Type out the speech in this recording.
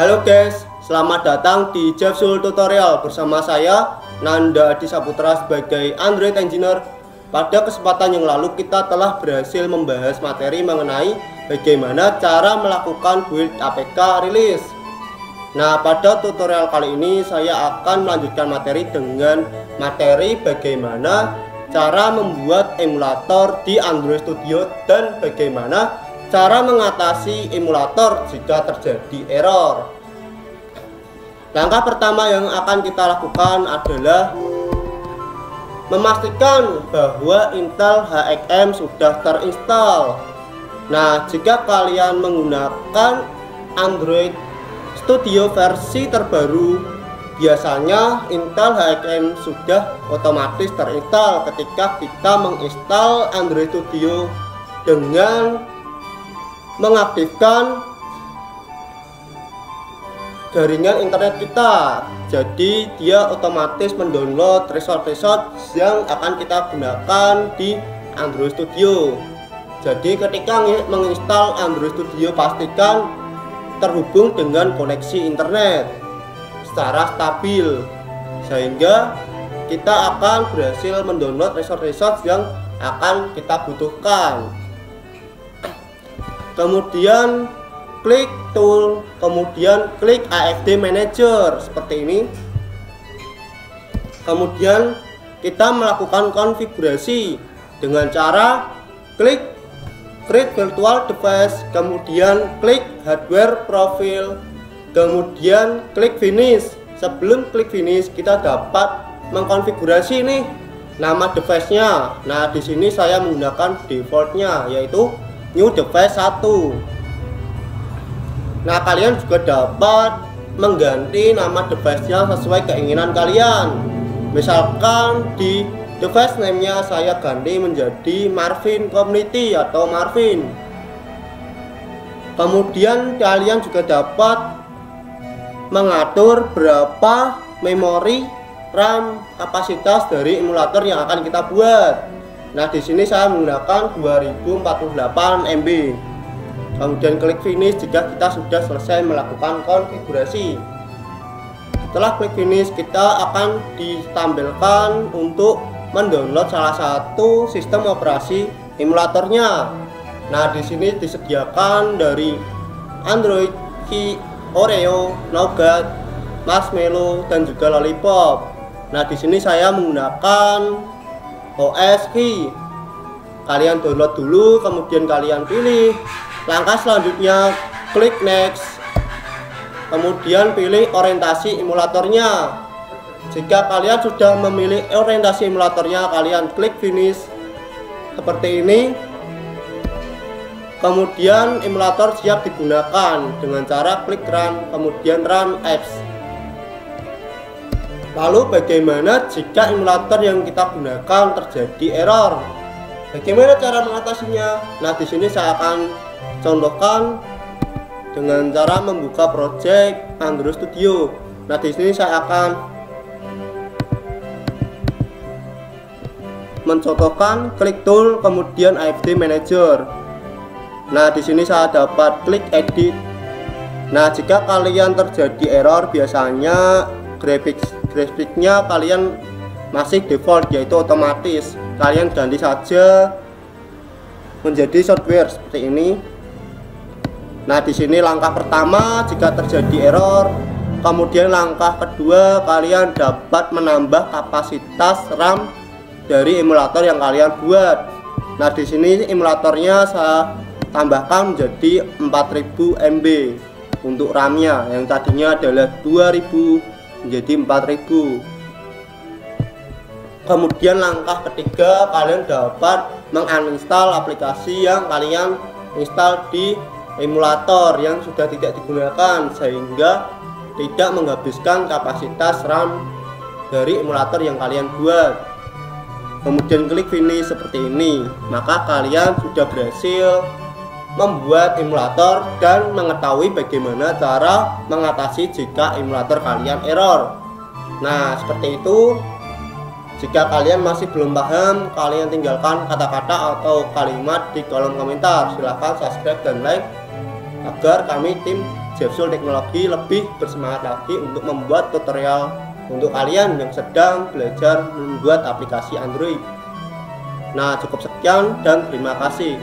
Halo guys, selamat datang di Jefsul Tutorial bersama saya Nanda Adi Saputra sebagai Android Engineer. Pada kesempatan yang lalu kita telah berhasil membahas materi mengenai bagaimana cara melakukan build APK rilis. Nah, pada tutorial kali ini saya akan melanjutkan materi dengan materi bagaimana cara membuat emulator di Android Studio dan bagaimana cara mengatasi emulator jika terjadi error. Langkah pertama yang akan kita lakukan adalah memastikan bahwa Intel HXM sudah terinstall. Nah, jika kalian menggunakan Android Studio versi terbaru, biasanya Intel HXM sudah otomatis terinstall ketika kita menginstal Android Studio dengan mengaktifkan jaringan internet kita. Jadi dia otomatis mendownload resort-resort yang akan kita gunakan di Android Studio. Jadi ketika menginstal Android Studio, pastikan terhubung dengan koneksi internet secara stabil sehingga kita akan berhasil mendownload resort-resort yang akan kita butuhkan. Kemudian klik tool, kemudian klik AFD Manager seperti ini. Kemudian kita melakukan konfigurasi dengan cara klik Create Virtual Device, kemudian klik Hardware Profile, kemudian klik Finish. Sebelum klik Finish, kita dapat mengkonfigurasi nih nama device-nya. Nah, di sini saya menggunakan defaultnya yaitu New Device 1. Nah, kalian juga dapat mengganti nama device-nya sesuai keinginan kalian. Misalkan di device name-nya saya ganti menjadi Marvin Community atau Marvin. Kemudian kalian juga dapat mengatur berapa memori RAM kapasitas dari emulator yang akan kita buat. Nah, di sini saya menggunakan 2048 MB. Kemudian klik Finish jika kita sudah selesai melakukan konfigurasi. Setelah klik Finish, kita akan ditampilkan untuk mendownload salah satu sistem operasi emulatornya. Nah, di sini disediakan dari Android, Oreo, Nougat, Marshmallow, dan juga Lollipop. Nah, di sini saya menggunakan OS Key. Kalian download dulu, kemudian kalian pilih. Langkah selanjutnya klik Next. Kemudian pilih orientasi emulatornya. Jika kalian sudah memilih orientasi emulatornya, kalian klik Finish seperti ini. Kemudian emulator siap digunakan dengan cara klik Run, kemudian Run Apps. Lalu bagaimana jika emulator yang kita gunakan terjadi error? Bagaimana cara mengatasinya? Nah, di sini saya akan contohkan dengan cara membuka project Android Studio. Nah, di sini saya akan mencontohkan klik tool, kemudian AFD Manager. Nah, di sini saya dapat klik edit. Nah, jika kalian terjadi error, biasanya grafiknya kalian masih default yaitu otomatis. Kalian ganti saja menjadi software seperti ini. Nah, di sini langkah pertama jika terjadi error. Kemudian langkah kedua, kalian dapat menambah kapasitas RAM dari emulator yang kalian buat. Nah, di sini emulatornya saya tambahkan menjadi 4000 MB untuk RAM-nya, yang tadinya adalah 2000 menjadi 4000. Kemudian langkah ketiga, kalian dapat menginstal aplikasi yang kalian install di emulator yang sudah tidak digunakan sehingga tidak menghabiskan kapasitas RAM dari emulator yang kalian buat. Kemudian klik Finish seperti ini, maka kalian sudah berhasil membuat emulator dan mengetahui bagaimana cara mengatasi jika emulator kalian error. Nah, seperti itu. Jika kalian masih belum paham, kalian tinggalkan kata-kata atau kalimat di kolom komentar. Silahkan subscribe dan like agar kami tim Jepsul Teknologi lebih bersemangat lagi untuk membuat tutorial untuk kalian yang sedang belajar membuat aplikasi Android. Nah, cukup sekian dan terima kasih.